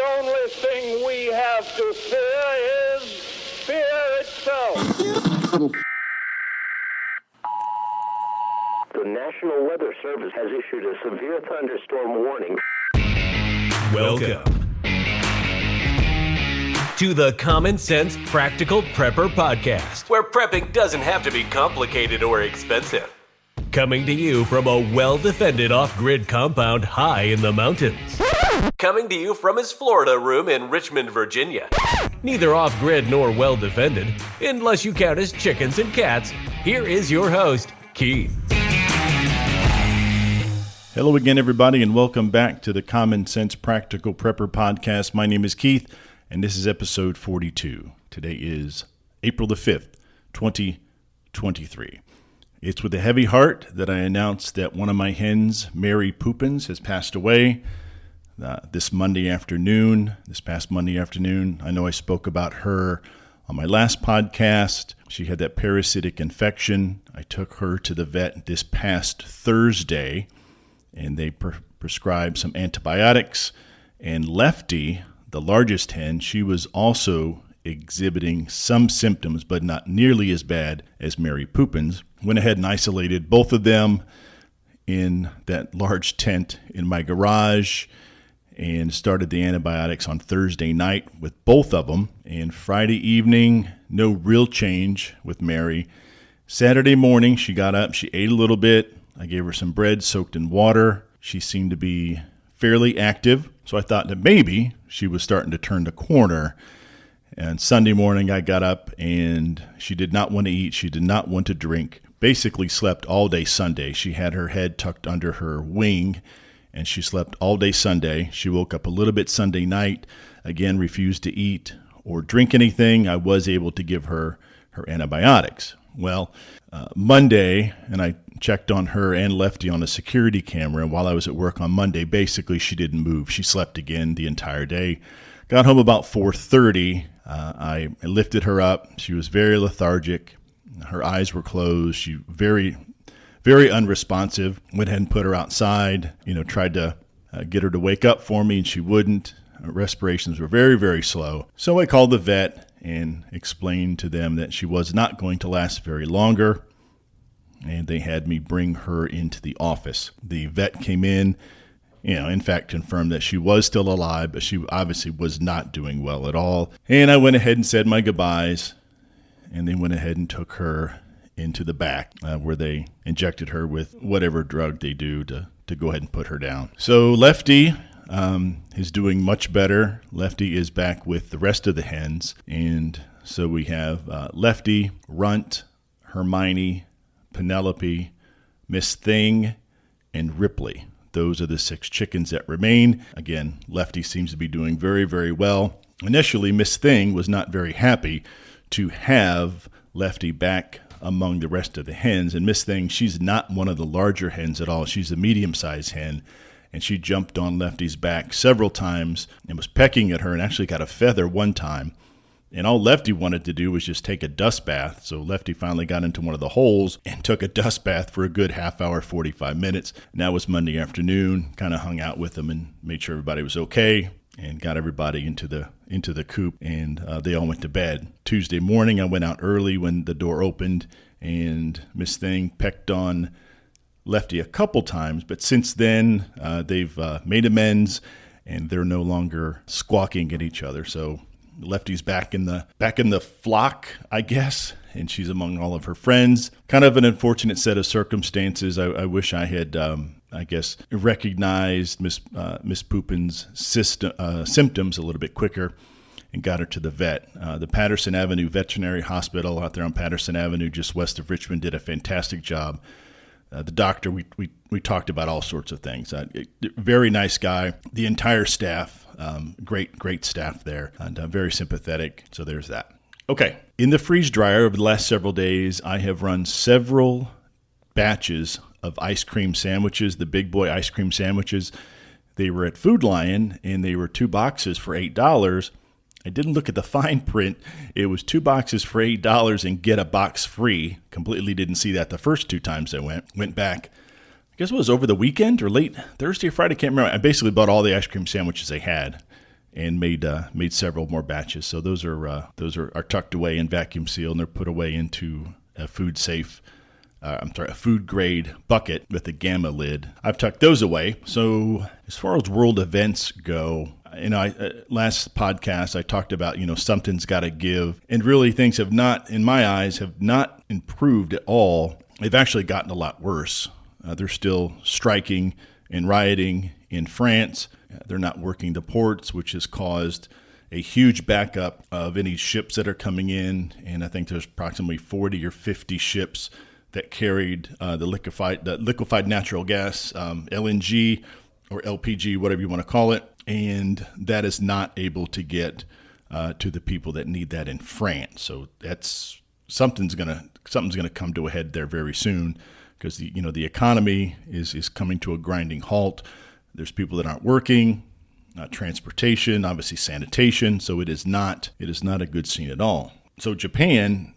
only thing we have to fear is fear itself. The National Weather Service has issued a severe thunderstorm warning. Welcome to the Common Sense Practical Prepper Podcast, where prepping doesn't have to be complicated or expensive. Coming to you from a well-defended off-grid compound high in the mountains. Coming to you from his Florida room in Richmond, Virginia. Neither off-grid nor well-defended, unless you count as chickens and cats. Here is your host, Keith. Hello again, everybody, and welcome back to the Common Sense Practical Prepper Podcast. My name is Keith, and this is episode 42. Today is April the 5th, 2023. It's with a heavy heart that I announce that one of my hens, Mary Poopins, has passed away this past Monday afternoon. I know I spoke about her on my last podcast. She had that parasitic infection. I took her to the vet this past Thursday, and they prescribed some antibiotics. And Lefty, the largest hen, she was also exhibiting some symptoms, but not nearly as bad as Mary Poopins. Went ahead and isolated both of them in that large tent in my garage and started the antibiotics on Thursday night with both of them. And Friday evening, no real change with Mary. Saturday morning, she got up, she ate a little bit. I gave her some bread soaked in water. She seemed to be fairly active, so I thought that maybe she was starting to turn the corner. And Sunday morning, I got up, and she did not want to eat. She did not want to drink. Basically slept all day Sunday. She had her head tucked under her wing, and she slept all day Sunday. She woke up a little bit Sunday night, again, refused to eat or drink anything. I was able to give her antibiotics. Well, Monday, and I checked on her and Lefty on a security camera, and while I was at work on Monday, basically she didn't move. She slept again the entire day. Got home about 4:30. I lifted her up. She was very lethargic. Her eyes were closed. She very, very unresponsive. Went ahead and put her outside, tried to get her to wake up for me, and she wouldn't. Her respirations were very, very slow. So I called the vet and explained to them that she was not going to last very longer, and they had me bring her into the office. The vet came in, in fact, confirmed that she was still alive, but she obviously was not doing well at all. And I went ahead and said my goodbyes, and they went ahead and took her into the back where they injected her with whatever drug they do to go ahead and put her down. So Lefty is doing much better. Lefty is back with the rest of the hens. And so we have Lefty, Runt, Hermione, Penelope, Miss Thing, and Ripley. Those are the 6 chickens that remain. Again, Lefty seems to be doing very, very well. Initially, Miss Thing was not very happy to have Lefty back among the rest of the hens. And Miss Thing, she's not one of the larger hens at all. She's a medium-sized hen. And she jumped on Lefty's back several times and was pecking at her and actually got a feather one time. And all Lefty wanted to do was just take a dust bath. So Lefty finally got into one of the holes and took a dust bath for a good half hour, 45 minutes. And that was Monday afternoon. Kind of hung out with them and made sure everybody was okay and got everybody into the coop. And they all went to bed. Tuesday morning, I went out early when the door opened, and Miss Thing pecked on Lefty a couple times, but since then they've made amends, and they're no longer squawking at each other. So Lefty's back in the flock, I guess, and she's among all of her friends. Kind of an unfortunate set of circumstances. I wish I had, recognized Miss Poopins' symptoms a little bit quicker and got her to the vet. The Patterson Avenue Veterinary Hospital out there on Patterson Avenue, just west of Richmond, did a fantastic job. The doctor, we talked about all sorts of things. Very nice guy. The entire staff, great staff there, and very sympathetic. So there's that. Okay. In the freeze dryer over the last several days, I have run several batches of ice cream sandwiches, the big boy ice cream sandwiches. They were at Food Lion, and they were 2 boxes for $8. I didn't look at the fine print. It was 2 boxes for $8 and get a box free. Completely didn't see that the first 2 times I went back. guess it was over the weekend or late Thursday or Friday, I can't remember. I basically bought all the ice cream sandwiches they had. and made several more batches. So those are tucked away and vacuum sealed, and they're put away into a a food grade bucket with a gamma lid. I've tucked those away. So as far as world events go, last podcast I talked about, something's got to give, and really things have not, in my eyes, have not improved at all. They've actually gotten a lot worse. They're still striking and rioting in France. They're not working the ports, which has caused a huge backup of any ships that are coming in. And I think there's approximately 40 or 50 ships that carried the liquefied natural gas, LNG or LPG, whatever you want to call it. And that is not able to get to the people that need that in France. So that's something's gonna come to a head there very soon, because the economy is coming to a grinding halt. There's people that aren't working, transportation, obviously sanitation. So it is not a good scene at all. So Japan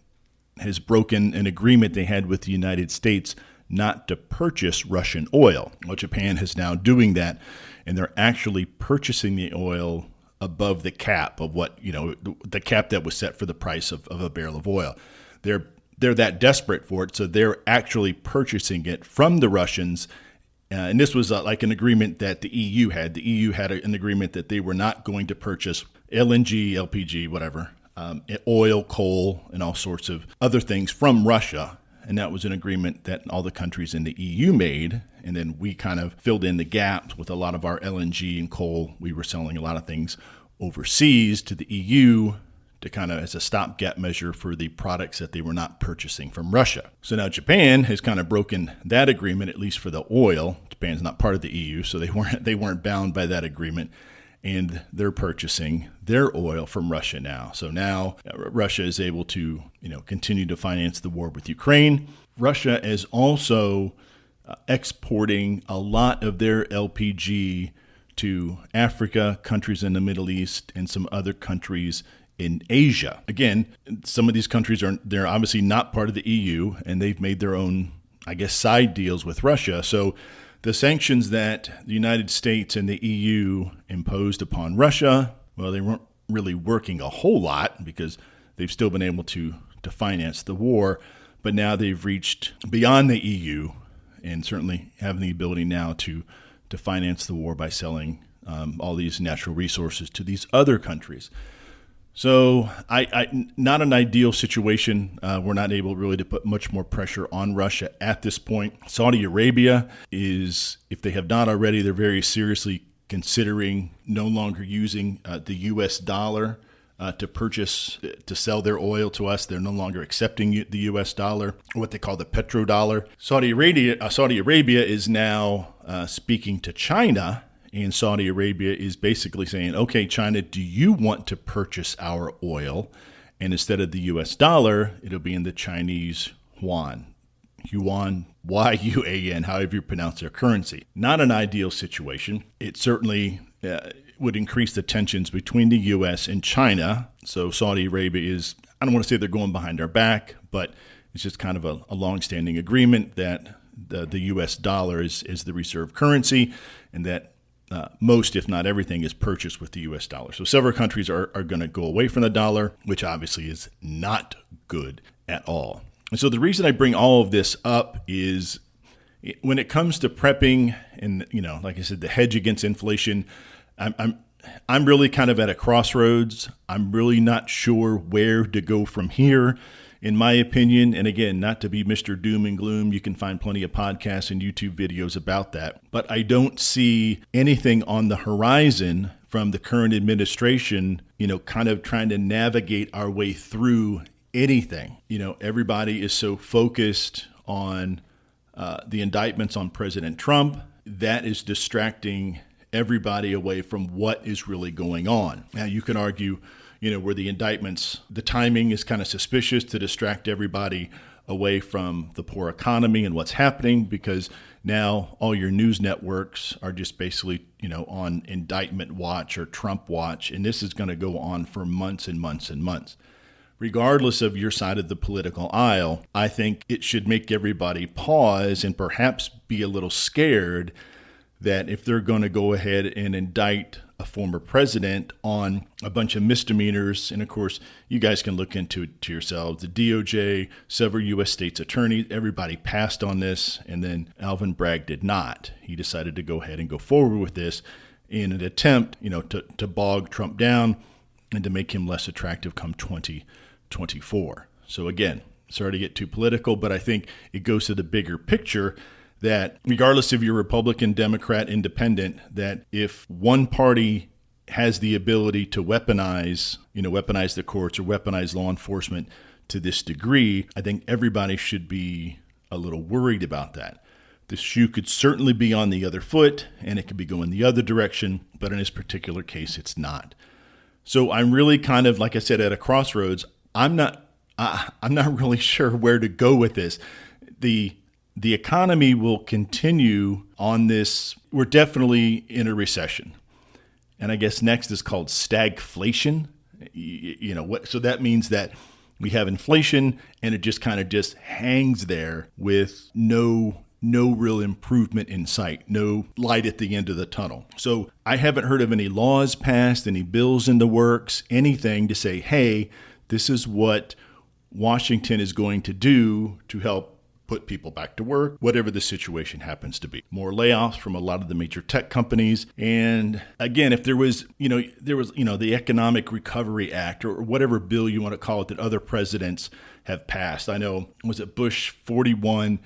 has broken an agreement they had with the United States not to purchase Russian oil. Well, Japan is now doing that, and they're actually purchasing the oil above the cap of the cap that was set for the price of a barrel of oil. They're that desperate for it, so they're actually purchasing it from the Russians. And this was like an agreement that the EU had. The EU had an agreement that they were not going to purchase LNG, LPG, whatever, oil, coal, and all sorts of other things from Russia. And that was an agreement that all the countries in the EU made. And then we kind of filled in the gaps with a lot of our LNG and coal. We were selling a lot of things overseas to the EU to kind of as a stopgap measure for the products that they were not purchasing from Russia. So now Japan has kind of broken that agreement, at least for the oil. Japan's not part of the EU, so they weren't bound by that agreement. And they're purchasing their oil from Russia now. So now Russia is able to, continue to finance the war with Ukraine. Russia is also exporting a lot of their LPG to Africa, countries in the Middle East, and some other countries in Asia. Again, some of these countries they're obviously not part of the EU, and they've made their own, side deals with Russia. So the sanctions that the United States and the EU imposed upon Russia, well, they weren't really working a whole lot because they've still been able to finance the war. But now they've reached beyond the EU and certainly having the ability now to finance the war by selling all these natural resources to these other countries. So not an ideal situation. We're not able really to put much more pressure on Russia at this point. Saudi Arabia is, if they have not already, they're very seriously considering no longer using the U.S. dollar to sell their oil to us. They're no longer accepting the U.S. dollar, what they call the petrodollar. Saudi Arabia is now speaking to China. And Saudi Arabia is basically saying, okay, China, do you want to purchase our oil? And instead of the U.S. dollar, it'll be in the Chinese yuan. Yuan, Y-U-A-N, however you pronounce their currency. Not an ideal situation. It certainly would increase the tensions between the U.S. and China. So Saudi Arabia is, I don't want to say they're going behind our back, but it's just kind of a longstanding agreement that the U.S. dollar is the reserve currency, and that most, if not everything, is purchased with the U.S. dollar. So several countries are going to go away from the dollar, which obviously is not good at all. And so the reason I bring all of this up is when it comes to prepping and, like I said, the hedge against inflation, I'm really kind of at a crossroads. I'm really not sure where to go from here, in my opinion. And again, not to be Mr. Doom and Gloom, you can find plenty of podcasts and YouTube videos about that. But I don't see anything on the horizon from the current administration, kind of trying to navigate our way through anything. Everybody is so focused on the indictments on President Trump. That is distracting everybody away from what is really going on. Now, you can argue, where the indictments, the timing is kind of suspicious to distract everybody away from the poor economy and what's happening, because now all your news networks are just basically, on indictment watch or Trump watch. And this is going to go on for months and months and months. Regardless of your side of the political aisle, I think it should make everybody pause and perhaps be a little scared that if they're going to go ahead and indict a former president on a bunch of misdemeanors. And of course, you guys can look into it to yourselves. The DOJ, several U.S. states attorneys, everybody passed on this. And then Alvin Bragg did not. He decided to go ahead and go forward with this in an attempt, to bog Trump down and to make him less attractive come 2024. So again, sorry to get too political, but I think it goes to the bigger picture that regardless if you're Republican, Democrat, Independent, that if one party has the ability to weaponize the courts or weaponize law enforcement to this degree, I think everybody should be a little worried about that. The shoe could certainly be on the other foot, and it could be going the other direction, but in this particular case, it's not. So I'm really kind of, like I said, at a crossroads. I'm not really sure where to go with this. The economy will continue on this. We're definitely in a recession, and I guess next is called stagflation. So that means that we have inflation, and it just kind of just hangs there with no real improvement in sight, no light at the end of the tunnel. So I haven't heard of any laws passed, any bills in the works, anything to say, hey, this is what Washington is going to do to help put people back to work, whatever the situation happens to be. More layoffs from a lot of the major tech companies. And again, if there was the Economic Recovery Act or whatever bill you want to call it that other presidents have passed. I know, was it Bush 41,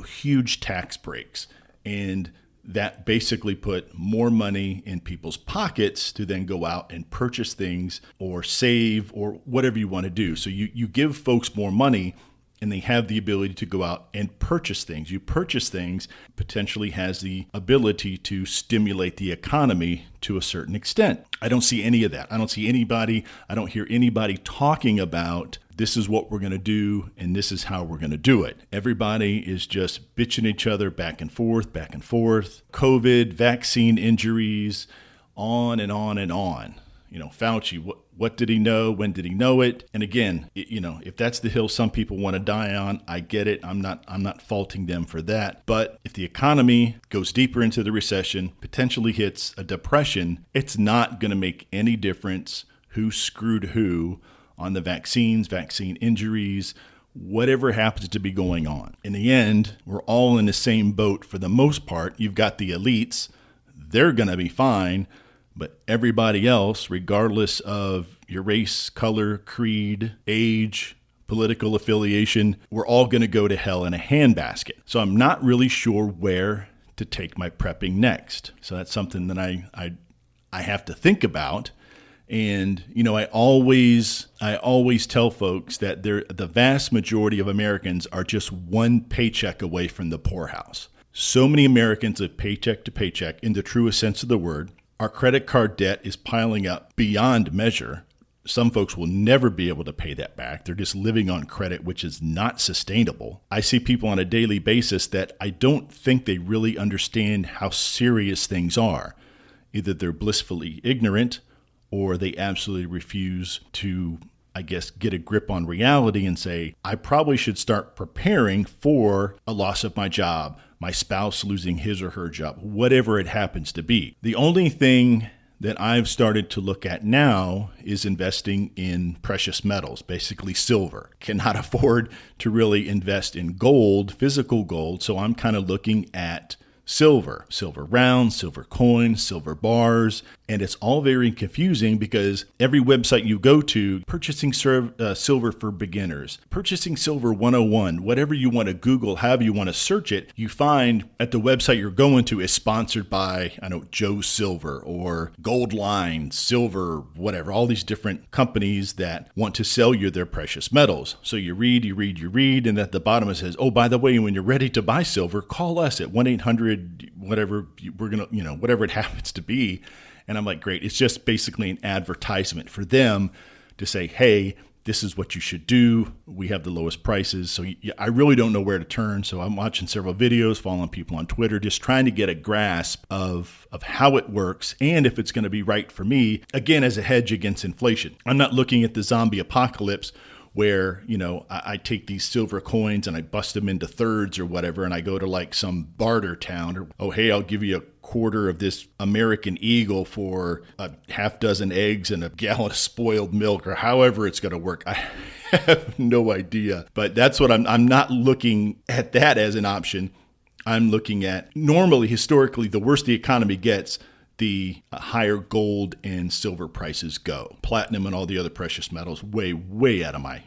huge tax breaks. And that basically put more money in people's pockets to then go out and purchase things or save or whatever you want to do. So you give folks more money and they have the ability to go out and purchase things. You purchase things potentially has the ability to stimulate the economy to a certain extent. I don't see any of that. I don't hear anybody talking about this is what we're going to do and this is how we're going to do it. Everybody is just bitching each other back and forth. COVID, vaccine injuries, on and on and on. Fauci, what did he know? When did he know it? And again, if that's the hill some people want to die on, I get it. I'm not faulting them for that. But if the economy goes deeper into the recession, potentially hits a depression, it's not going to make any difference who screwed who on the vaccines, vaccine injuries, whatever happens to be going on. In the end, we're all in the same boat for the most part. You've got the elites. They're going to be fine. But everybody else, regardless of your race, color, creed, age, political affiliation, we're all going to go to hell in a handbasket. So I'm not really sure where to take my prepping next. So that's something that I have to think about. And, I always tell folks that the vast majority of Americans are just one paycheck away from the poorhouse. So many Americans live paycheck to paycheck in the truest sense of the word. Our credit card debt is piling up beyond measure. Some folks will never be able to pay that back. They're just living on credit, which is not sustainable. I see people on a daily basis that I don't think they really understand how serious things are. Either they're blissfully ignorant or they absolutely refuse to, get a grip on reality and say, I probably should start preparing for a loss of my job, my spouse losing his or her job, whatever it happens to be. The only thing that I've started to look at now is investing in precious metals, basically silver. Cannot afford to really invest in gold, physical gold, so I'm kind of looking at silver rounds, silver coins, silver bars, and it's all very confusing because every website you go to, purchasing silver for beginners, purchasing silver 101, whatever you want to Google, however you want to search it, you find at the website you're going to is sponsored by, Joe Silver or Gold Line, Silver, whatever, all these different companies that want to sell you their precious metals. So you read, and at the bottom it says, oh, by the way, when you're ready to buy silver, call us at 1-800 whatever we're going to, whatever it happens to be. And I'm like, great. It's just basically an advertisement for them to say, hey, this is what you should do. We have the lowest prices. So I really don't know where to turn. So I'm watching several videos, following people on Twitter, just trying to get a grasp of how it works and if it's going to be right for me, again, as a hedge against inflation. I'm not looking at the zombie apocalypse where, I take these silver coins and I bust them into thirds or whatever, and I go to like some barter town, or, oh, hey, I'll give you a quarter of this American Eagle for a half dozen eggs and a gallon of spoiled milk, or however it's going to work. I have no idea. But that's what I'm not looking at that as an option. I'm looking at, normally, historically, the worse the economy gets, the higher gold and silver prices go. Platinum and all the other precious metals way out of my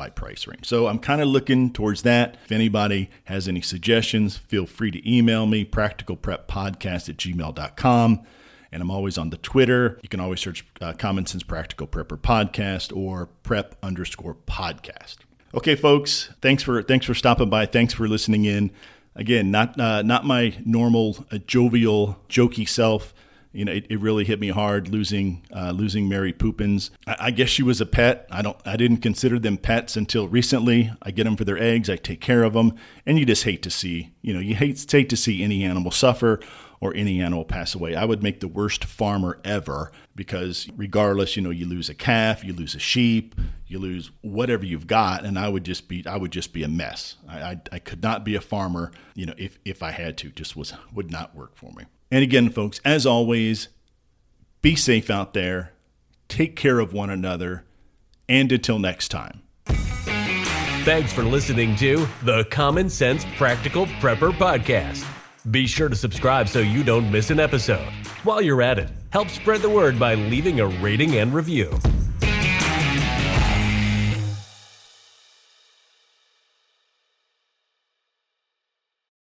price range. So I'm kind of looking towards that. If anybody has any suggestions, feel free to email me, practicalpreppodcast@gmail.com. And I'm always on the Twitter. You can always search Common Sense Practical Prepper Podcast or prep_podcast. Okay, folks, thanks for stopping by. Thanks for listening in. Again, not my normal jovial, jokey self. It really hit me hard losing Mary Poopins. I guess she was a pet. I didn't consider them pets until recently. I get them for their eggs. I take care of them, and you just hate to see, you hate to see any animal suffer or any animal pass away. I would make the worst farmer ever, because regardless, you lose a calf, you lose a sheep, you lose whatever you've got, and I would just be a mess. I could not be a farmer, if I had to. Just would not work for me. And again, folks, as always, be safe out there, take care of one another, and until next time. Thanks for listening to the Common Sense Practical Prepper Podcast. Be sure to subscribe so you don't miss an episode. While you're at it, help spread the word by leaving a rating and review.